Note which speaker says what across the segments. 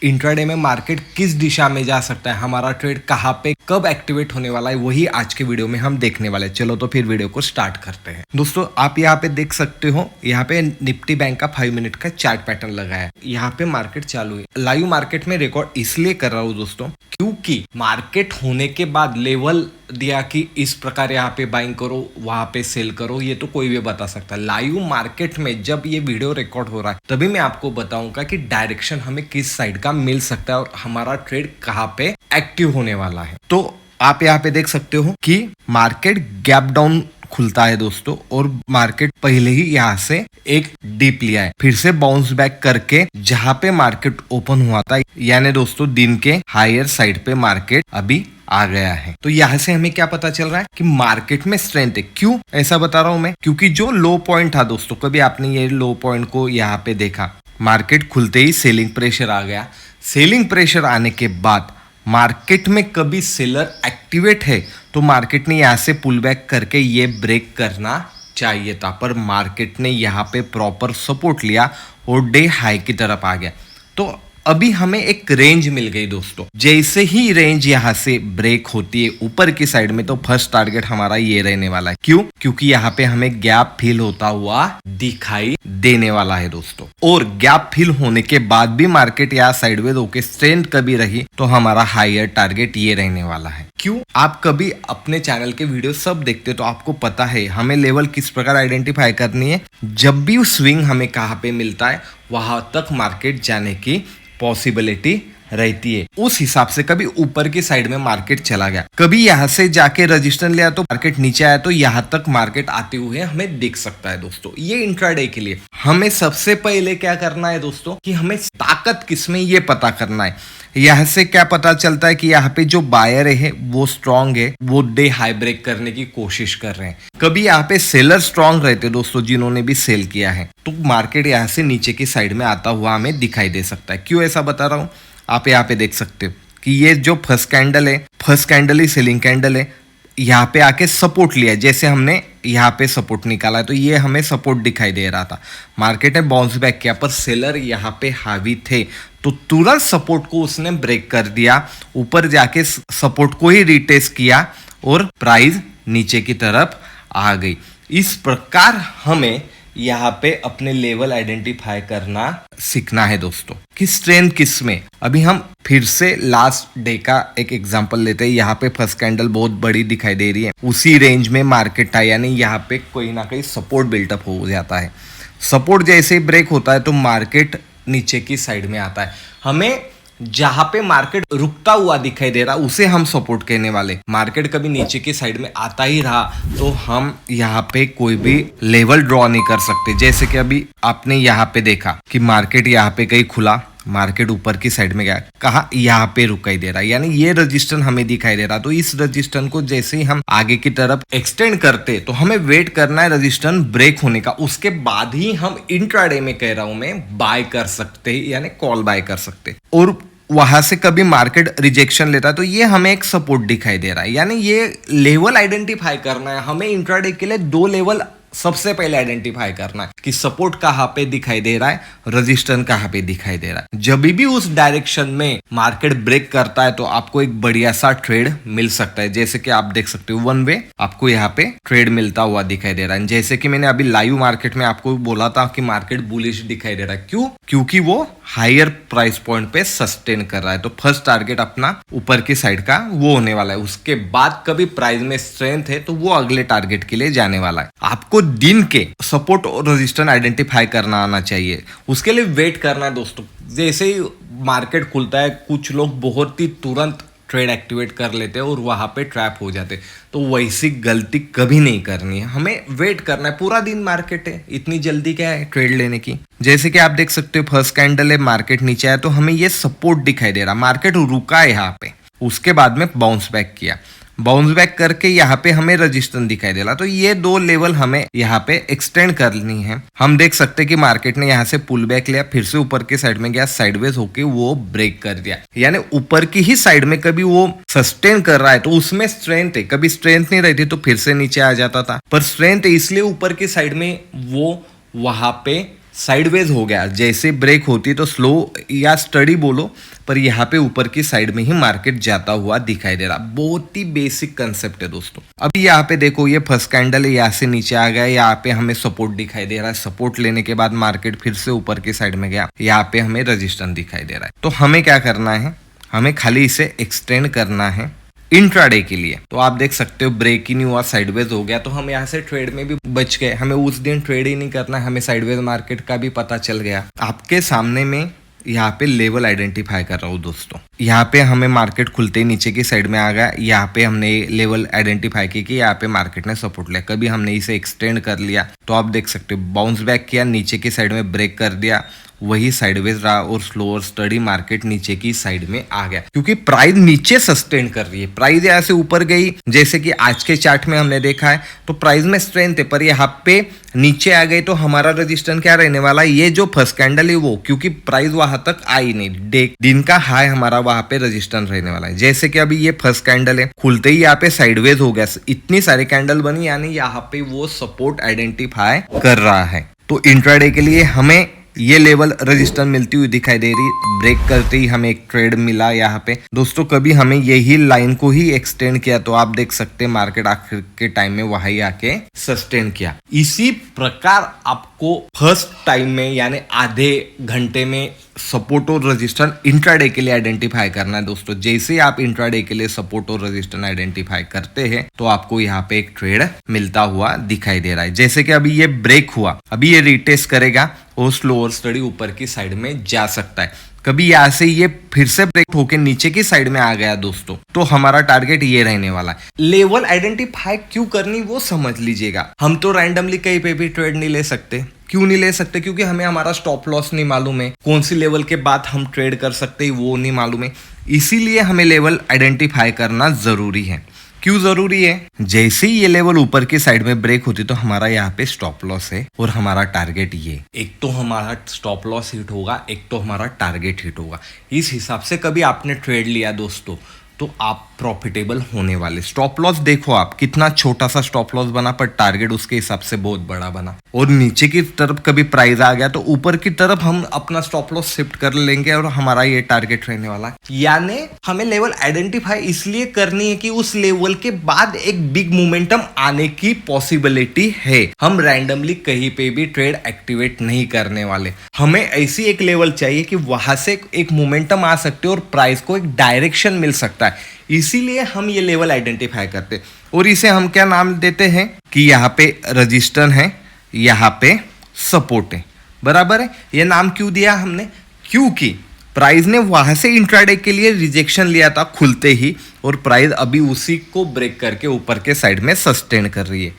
Speaker 1: Intraday में market किस दिशा में जा सकता है, हमारा ट्रेड कहाँ पे कब एक्टिवेट होने वाला है, वही आज के वीडियो में हम देखने वाले हैं। चलो तो फिर वीडियो को स्टार्ट करते हैं। दोस्तों आप यहाँ पे देख सकते हो, यहाँ पे निफ्टी बैंक का 5 मिनट का चार्ट पैटर्न लगा है। यहाँ पे मार्केट चालू है। लाइव मार्केट में रिकॉर्ड इसलिए कर रहा हूँ दोस्तों क्योंकि मार्केट होने के बाद लेवल दिया कि इस प्रकार यहाँ पे बाइंग करो, वहां पे सेल करो, ये तो कोई भी बता सकता है। लाइव मार्केट में जब ये वीडियो रिकॉर्ड हो रहा है तभी मैं आपको बताऊंगा कि डायरेक्शन हमें किस साइड का मिल सकता है और हमारा ट्रेड कहाँ पे एक्टिव होने वाला है। तो आप यहाँ पे देख सकते हो कि मार्केट गैप डाउन खुलता है दोस्तों, और मार्केट पहले ही यहाँ से एक डीप लिया है, फिर से बाउंस बैक करके जहां पे मार्केट ओपन हुआ था, यानी दोस्तों दिन के हायर साइड पे मार्केट अभी आ गया है। तो यहाँ से हमें क्या पता चल रहा है कि मार्केट में स्ट्रेंथ है। क्यों ऐसा बता रहा हूं मैं, क्योंकि जो लो पॉइंट था दोस्तों, कभी आपने ये लो पॉइंट को यहाँ पे देखा, मार्केट खुलते ही सेलिंग प्रेशर आ गया। सेलिंग प्रेशर आने के बाद मार्केट में कभी सेलर एक्टिवेट है तो मार्केट ने यहाँ से पुल बैक करके ये ब्रेक करना चाहिए था, पर मार्केट ने यहाँ पे प्रॉपर सपोर्ट लिया और डे हाई की तरफ आ गया। तो अभी हमें एक रेंज मिल गई दोस्तों। जैसे ही रेंज यहाँ से ब्रेक होती है ऊपर की साइड में, तो फर्स्ट टारगेट हमारा ये रहने वाला है। क्यों? क्योंकि यहाँ पे हमें गैप फिल होता हुआ दिखाई देने वाला है दोस्तों, और गैप फिल होने के बाद भी मार्केट यहाँ साइडवेज होके स्ट्रेंथ कभी रही तो हमारा हायर टारगेट ये रहने वाला है। क्यों? आप कभी अपने चैनल के वीडियो सब देखते तो आपको पता है हमें लेवल किस प्रकार आइडेंटिफाई करनी है। जब भी स्विंग हमें कहाँ पे मिलता है वहां तक मार्केट जाने की पॉसिबिलिटी रहती है। उस हिसाब से कभी ऊपर की साइड में मार्केट चला गया, कभी यहाँ से जाके रजिस्टेंस लिया तो मार्केट नीचे आया, तो यहाँ तक मार्केट आते हुए हमें दिख सकता है दोस्तों। ये इंट्राडे के लिए हमें सबसे पहले क्या करना है दोस्तों कि हमें ताकत किसमें ये पता करना है। यहाँ से क्या पता चलता है कि यहाँ पे जो बायर है वो स्ट्रांग है, वो डे हाई ब्रेक करने की कोशिश कर रहे हैं। कभी यहाँ पे सेलर स्ट्रांग रहते दोस्तों, जिन्होंने भी सेल किया है, तो मार्केट यहाँ से नीचे की साइड में आता हुआ हमें दिखाई दे सकता है। क्यों ऐसा बता रहा हूँ, आप यहाँ पे देख सकते हो कि ये जो फर्स्ट कैंडल है, फर्स्ट कैंडल ही सेलिंग कैंडल है, यहाँ पे आके सपोर्ट लिया। जैसे हमने यहाँ पे सपोर्ट निकाला है तो ये हमें सपोर्ट दिखाई दे रहा था। मार्केट ने बाउंस बैक किया, पर सेलर यहाँ पे हावी थे तो तुरंत सपोर्ट को उसने ब्रेक कर दिया, ऊपर जाके सपोर्ट को ही रिटेस्ट किया और प्राइस नीचे की तरफ आ गई। इस प्रकार हमें यहाँ पे अपने लेवल आइडेंटिफाई करना सीखना है दोस्तों कि स्ट्रेंथ किस में। अभी हम फिर से लास्ट डे का एक एग्जांपल लेते हैं। यहाँ पे फर्स्ट कैंडल बहुत बड़ी दिखाई दे रही है, उसी रेंज में मार्केट था, यानी यहाँ पे कोई ना कोई सपोर्ट बिल्टअप हो जाता है। सपोर्ट जैसे ही ब्रेक होता है तो मार्केट नीचे की साइड में आता है। हमें जहां पे मार्केट रुकता हुआ दिखाई दे रहा उसे हम सपोर्ट कहने वाले। मार्केट कभी नीचे की साइड में आता ही रहा तो हम यहाँ पे कोई भी लेवल ड्रॉ नहीं कर सकते। जैसे कि अभी आपने यहाँ पे देखा कि मार्केट यहाँ पे कहीं खुला, मार्केट ऊपर की साइड में गया, कहा यहाँ पे रुकाई दे रहा है, यानी ये रजिस्टेंस हमें दिखाई दे रहा। तो इस रजिस्टेंस को जैसे ही हम आगे की तरफ एक्सटेंड करते तो हमें वेट करना है रजिस्टेंस ब्रेक होने का, उसके बाद ही हम इंट्राडे में कह रहा हूं मैं बाय कर सकते, यानी कॉल बाय कर सकते। और वहां से कभी मार्केट रिजेक्शन लेता है तो ये हमें एक सपोर्ट दिखाई दे रहा है, यानी ये लेवल आइडेंटिफाई करना है हमें। इंट्राडे के लिए 2 लेवल सबसे पहले आइडेंटिफाई करना है कि सपोर्ट कहाँ पे दिखाई दे रहा है, रजिस्टेंस कहाँ पे दिखाई दे रहा है। जब भी उस डायरेक्शन में मार्केट ब्रेक करता है तो आपको एक बढ़िया सा ट्रेड मिल सकता है। जैसे कि आप देख सकते हो 1 वे आपको यहाँ पे ट्रेड मिलता हुआ दिखाई दे रहा है। जैसे कि मैंने अभी लाइव मार्केट में आपको बोला था कि मार्केट बुलिश दिखाई दे रहा है। क्यों? क्योंकि वो हायर प्राइस पॉइंट पे सस्टेन कर रहा है। तो फर्स्ट टारगेट अपना ऊपर की साइड का वो होने वाला है। उसके बाद कभी प्राइस में स्ट्रेंथ है तो वो अगले टारगेट के लिए जाने वाला है। आपको दिन के सपोर्ट और रेजिस्टेंस आइडेंटिफाई करना आना चाहिए, उसके लिए वेट करना है दोस्तों। जैसे ही मार्केट खुलता है कुछ लोग बहुत ही तुरंत ट्रेड एक्टिवेट कर लेते हैं और वहां पे ट्रैप हो जाते, तो वैसी गलती कभी नहीं करनी है। हमें वेट करना है, पूरा दिन मार्केट है, इतनी जल्दी क्या है ट्रेड लेने की। जैसे कि आप देख सकते हो फर्स्ट कैंडल है, मार्केट नीचे आया तो हमें ये सपोर्ट दिखाई दे रहा, मार्केट रुका है यहाँ पे, उसके बाद में बाउंस बैक किया, बाउंस बैक करके यहाँ पे हमें रजिस्टेंस दिखाई दे रहा। तो ये 2 लेवल हमें यहाँ पे एक्सटेंड करनी है। हम देख सकते हैं कि मार्केट ने यहाँ से पुल बैक लिया, फिर से ऊपर की साइड में गया, साइडवेज होके वो ब्रेक कर दिया, यानी ऊपर की ही साइड में कभी वो सस्टेन कर रहा है तो उसमें स्ट्रेंथ है। कभी स्ट्रेंथ नहीं रहती तो फिर से नीचे आ जाता था, पर स्ट्रेंथ है इसलिए ऊपर की साइड में वो वहां पे साइडवेज हो गया, जैसे ब्रेक होती तो स्लो या स्टडी बोलो, पर यहाँ पे ऊपर की साइड में ही मार्केट जाता हुआ दिखाई दे रहा। बहुत ही बेसिक कंसेप्ट है दोस्तों। अभी यहाँ पे देखो ये फर्स्ट कैंडल है, यहाँ से नीचे आ गया, यहाँ पे हमें सपोर्ट दिखाई दे रहा है। सपोर्ट लेने के बाद मार्केट फिर से ऊपर की साइड में गया, यहाँ पे हमें रेजिस्टेंस दिखाई दे रहा है। तो हमें क्या करना है, हमें खाली इसे एक्सटेंड करना है इंट्राडे के लिए। तो आप देख सकते हो ब्रेक ही नहीं हुआ, साइडवेज हो गया, तो हम यहाँ से ट्रेड में भी बच गए। हमें उस दिन ट्रेड ही नहीं करना है, हमें साइडवेज मार्केट का भी पता चल गया। आपके सामने में यहाँ पे लेवल आइडेंटिफाई कर रहा हूँ दोस्तों। यहाँ पे हमें मार्केट खुलते ही नीचे की साइड में आ गया, यहाँ पे हमने लेवल आइडेंटिफाई की कि यहाँ पे मार्केट ने सपोर्ट लिया। कभी हमने इसे एक्सटेंड कर लिया, तो आप देख सकते हो बाउंस बैक किया, नीचे की साइड में ब्रेक कर दिया, वही साइडवेज रहा और स्लो और स्टडी मार्केट नीचे की साइड में आ गया, क्योंकि प्राइस नीचे सस्टेन कर रही है। प्राइस यहाँ से ऊपर गई, जैसे कि आज के चार्ट में हमने देखा है, तो प्राइस में स्ट्रेंथ है, पर यहाँ पे नीचे आ गई तो हमारा रजिस्टेंस क्या रहने वाला है, ये जो फर्स्ट कैंडल है वो, क्योंकि प्राइस वहां तक आई नहीं। दिन का हाई हमारा वहां पे रजिस्टेंस रहने वाला है। जैसे कि अभी ये फर्स्ट कैंडल है, खुलते ही यहाँ पे साइडवेज हो गया, इतनी सारी कैंडल बनी, यानी यहाँ पे वो सपोर्ट आइडेंटिफाई कर रहा है। तो इंट्राडे के लिए हमें ये लेवल रजिस्टर मिलती हुई दिखाई दे रही। ब्रेक करते ही हमें एक ट्रेड मिला यहाँ पे दोस्तों। कभी हमें यही लाइन को ही एक्सटेंड किया, तो आप देख सकते हैं मार्केट आखिर के टाइम में वही आके सस्टेन किया। इसी प्रकार आपको फर्स्ट टाइम में यानी आधे घंटे में सपोर्ट और रेजिस्टेंस इंट्राडे के लिए आइडेंटिफाई करना है दोस्तों। जैसे आप इंट्राडे के लिए सपोर्ट और रेजिस्टेंस आइडेंटिफाई करते हैं, तो आपको यहाँ पे एक ट्रेड मिलता हुआ दिखाई दे रहा है। जैसे कि अभी ये ब्रेक हुआ, अभी ये रिटेस्ट करेगा और स्लो और स्टडी ऊपर की साइड में जा सकता है। कभी यहाँ से ये फिर से ब्रेक होके नीचे की साइड में आ गया दोस्तों, तो हमारा टारगेट ये रहने वाला है। लेवल आइडेंटिफाई क्यों करनी वो समझ लीजिएगा। हम तो रैंडमली कहीं पे भी ट्रेड नहीं ले सकते। क्यों नहीं ले सकते? क्योंकि हमें हमारा स्टॉप लॉस नहीं मालूम है, कौन सी लेवल के बाद हम ट्रेड कर सकते हैं वो नहीं मालूम है। इसीलिए हमें लेवल आइडेंटिफाई करना जरूरी है। क्यों जरूरी है? जैसे ही ये लेवल ऊपर की साइड में ब्रेक होती तो हमारा यहाँ पे स्टॉप लॉस है और हमारा टारगेट ये, एक तो हमारा स्टॉप लॉस हिट होगा, एक तो हमारा टारगेट हिट होगा। इस हिसाब से कभी आपने ट्रेड लिया दोस्तों, तो आप प्रॉफिटेबल होने वाले। स्टॉप लॉस देखो आप, कितना छोटा सा स्टॉप लॉस बना, पर टारगेट उसके हिसाब से बहुत बड़ा बना। और नीचे की तरफ कभी प्राइस आ गया तो ऊपर की तरफ हम अपना स्टॉप लॉस शिफ्ट कर लेंगे और हमारा ये टारगेट रहने वाला है। यानी हमें लेवल आइडेंटिफाई इसलिए करनी है कि उस लेवल के बाद एक बिग मोमेंटम आने की पॉसिबिलिटी है। हम रैंडमली कहीं पे भी ट्रेड एक्टिवेट नहीं करने वाले। हमें ऐसी एक लेवल चाहिए कि वहां से एक मोमेंटम आ सकते और प्राइस को एक डायरेक्शन मिल सकता है। इसीलिए हम ये लेवल आइडेंटिफाई करते हैं और इसे हम क्या नाम देते हैं कि यहाँ पे रजिस्टर है, यहाँ पे सपोर्ट है, बराबर है। ये नाम क्यों दिया हमने? क्योंकि प्राइस ने वहां से इंट्राडे के लिए रिजेक्शन लिया था खुलते ही, और प्राइस अभी उसी को ब्रेक करके ऊपर के साइड में सस्टेन कर रही है,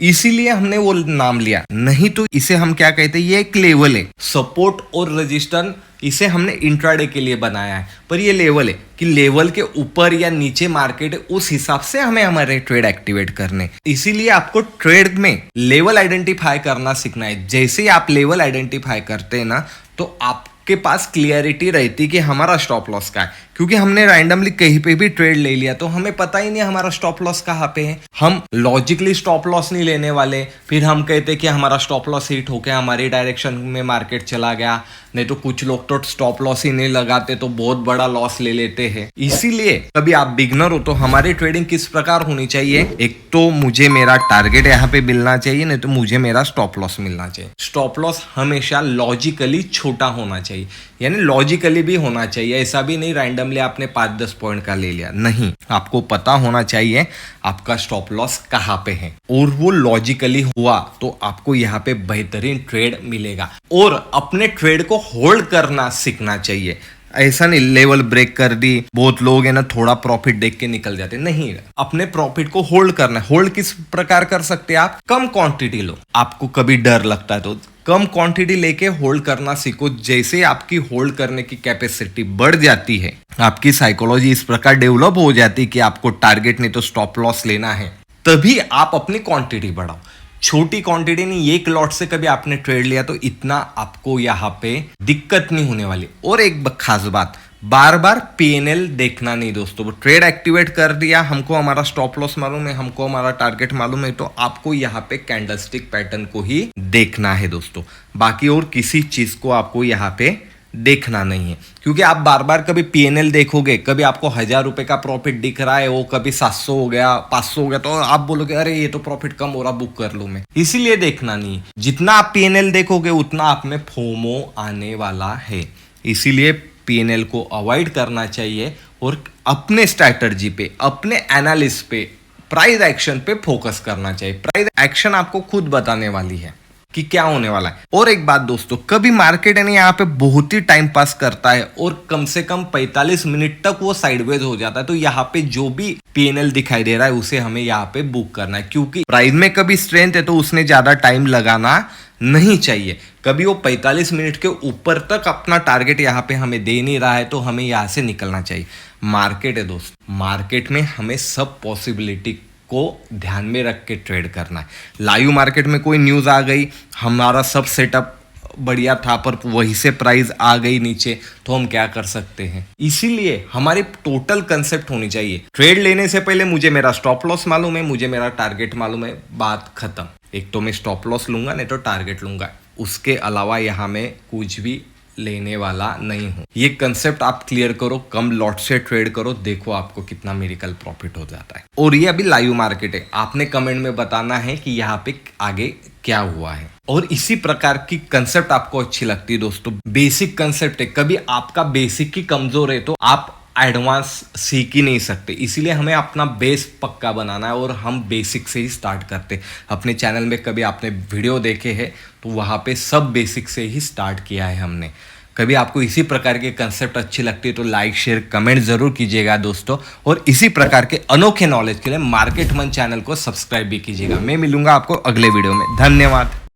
Speaker 1: इसीलिए हमने वो नाम लिया। नहीं तो इसे हम क्या कहते हैं, ये एक लेवल है। सपोर्ट और रेजिस्टेंस इसे हमने इंट्राडे के लिए बनाया है, पर ये लेवल है कि लेवल के ऊपर या नीचे मार्केट है, उस हिसाब से हमें हमारे ट्रेड एक्टिवेट करने। इसीलिए आपको ट्रेड में लेवल आइडेंटिफाई करना सीखना है। जैसे ही आप लेवल आइडेंटिफाई करते हैं ना, तो आपके पास क्लियरिटी रहती कि हमारा स्टॉप लॉस का है। क्योंकि हमने रैंडमली कहीं पे भी ट्रेड ले लिया तो हमें पता ही नहीं हमारा स्टॉप लॉस कहाँ पे है। हम लॉजिकली स्टॉप लॉस नहीं लेने वाले, फिर हम कहते कि हमारा स्टॉप लॉस हिट हो गया, हमारी डायरेक्शन में मार्केट चला गया। नहीं तो कुछ लोग तो स्टॉप लॉस ही नहीं लगाते तो बहुत बड़ा लॉस ले लेते हैं। इसीलिए कभी आप बिगनर हो तो हमारी ट्रेडिंग किस प्रकार होनी चाहिए, एक तो मुझे मेरा टारगेट यहाँ पे मिलना चाहिए, नहीं तो मुझे मेरा स्टॉप लॉस मिलना चाहिए। स्टॉप लॉस हमेशा लॉजिकली छोटा होना चाहिए, यानी लॉजिकली भी होना चाहिए। ऐसा भी नहीं रैंडमली आपने 5-10 पॉइंट का ले लिया, नहीं। आपको पता होना चाहिए आपका स्टॉप लॉस कहाँ पे है, और वो लॉजिकली हुआ तो आपको यहाँ पे बेहतरीन ट्रेड मिलेगा। और अपने ट्रेड को होल्ड करना सीखना चाहिए। ऐसा नहीं लेवल ब्रेक कर दी, बहुत लोग है ना थोड़ा प्रॉफिट देख के निकल जाते, नहीं। अपने प्रॉफिट को होल्ड करना है। होल्ड किस प्रकार कर सकते हैं आप? कम क्वांटिटी लो। आपको कभी डर लगता है तो कम क्वांटिटी लेके होल्ड करना सीखो। जैसे आपकी होल्ड करने की कैपेसिटी बढ़ जाती है, आपकी साइकोलॉजी इस प्रकार डेवलप हो जाती है कि आपको टारगेट नहीं तो स्टॉप लॉस लेना है, तभी आप अपनी क्वांटिटी बढ़ाओ। छोटी क्वांटिटी नहीं, एक लॉट से कभी आपने ट्रेड लिया तो इतना आपको यहाँ पे दिक्कत नहीं होने वाली। और एक खास बात, बार बार पीएनएल देखना नहीं दोस्तों। ट्रेड एक्टिवेट कर दिया, हमको हमारा स्टॉप लॉस मालूम है, हमको हमारा टारगेट मालूम है, तो आपको यहाँ पे कैंडलस्टिक पैटर्न को ही देखना है दोस्तों। बाकी और किसी चीज को आपको यहाँ पे देखना नहीं है, क्योंकि आप बार बार कभी पीएनएल देखोगे, कभी आपको 1000 रुपए का प्रॉफिट दिख रहा है, वो कभी 700 हो गया, 500 हो गया, तो आप बोलोगे अरे ये तो प्रॉफिट कम हो रहा, बुक कर लूं मैं। इसीलिए देखना नहीं। जितना आप पीएनएल देखोगे उतना आप में फोमो आने वाला है, इसीलिए पीएनएल को अवॉइड करना चाहिए और अपने स्ट्रैटेजी पे, अपने एनालिसिस पे, प्राइस एक्शन पे फोकस करना चाहिए। प्राइस एक्शन आपको खुद बताने वाली है कि क्या होने वाला है। और एक बात दोस्तों, कभी मार्केट है ना यहाँ पे बहुत ही टाइम पास करता है और कम से कम 45 मिनट तक वो साइडवेज हो जाता है, तो यहाँ पे जो भी पीएनएल दिखाई दे रहा है उसे हमें यहाँ पे बुक करना है, क्योंकि प्राइस में कभी स्ट्रेंथ है तो उसने ज्यादा टाइम लगाना नहीं चाहिए। कभी वो 45 मिनट के ऊपर तक अपना टारगेट यहाँ पे हमें दे नहीं रहा है तो हमें यहाँ से निकलना चाहिए। मार्केट है दोस्त, मार्केट में हमें सब पॉसिबिलिटी को ध्यान में रख के ट्रेड करना है। लाइव मार्केट में कोई न्यूज़ आ गई, हमारा सब सेटअप बढ़िया था पर वहीं से प्राइस आ गई नीचे, तो हम क्या कर सकते हैं। इसीलिए हमारी टोटल कंसेप्ट होनी चाहिए। ट्रेड लेने से पहले मुझे मेरा स्टॉप लॉस मालूम है, मुझे मेरा टारगेट मालूम है, बात खत्म। एक तो मैं स्टॉप लॉस लूंगा, नहीं तो टारगेट लूंगा, उसके अलावा यहाँ में कुछ भी लेने वाला नहीं हूं। ये कंसेप्ट आप क्लियर करो, कम लॉट से ट्रेड करो, देखो आपको कितना मिरेकल प्रॉफिट हो जाता है। और ये अभी लाइव मार्केट है, आपने कमेंट में बताना है कि यहाँ पे आगे क्या हुआ है। और इसी प्रकार की कंसेप्ट आपको अच्छी लगती है दोस्तों, बेसिक कंसेप्ट है। कभी आपका बेसिक ही कमजोर है तो आप एडवांस सीख ही नहीं सकते, इसीलिए हमें अपना बेस पक्का बनाना है और हम बेसिक से ही स्टार्ट करते। अपने चैनल में कभी आपने वीडियो देखे हैं तो वहाँ पे सब बेसिक से ही स्टार्ट किया है हमने। कभी आपको इसी प्रकार के कंसेप्ट अच्छी लगती है तो लाइक शेयर कमेंट जरूर कीजिएगा दोस्तों, और इसी प्रकार के अनोखे नॉलेज के लिए मार्केट मन चैनल को सब्सक्राइब भी कीजिएगा। मैं मिलूंगा आपको अगले वीडियो में। धन्यवाद।